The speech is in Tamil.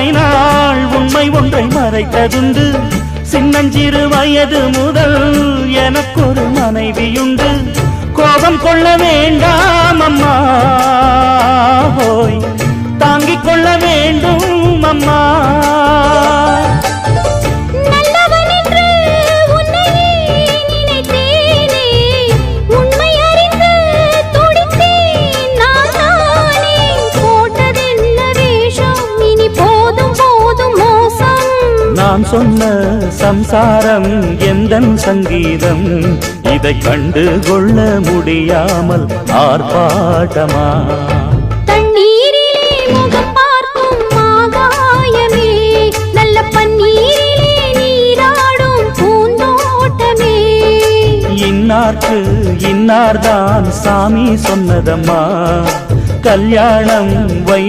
எத்தனை நாள் உண்மை ஒன்றை மறைத்ததுண்டு. சின்னஞ்சிறு வயது முதல் எனக்கொரு மனைவியுண்டு. கோபம் கொள்ள வேண்டாம் அம்மா, ஹோய் தாங்கிக் கொள்ள வேண்டும் அம்மா. நான் சொன்ன சம்சாரம் எந்தன் சங்கீதம், இதை கண்டு கொள்ள முடியாமல் ஆர்ப்பாட்டமா? தண்ணீரிலே முகம் பார்க்கும் ஆகாயமே, நல்ல பன்னீரிலே நீராடும் பூந்தோட்டமே. இன்னார்க்கு இன்னார்தான் சாமி சொன்னதம்மா, கல்யாணம்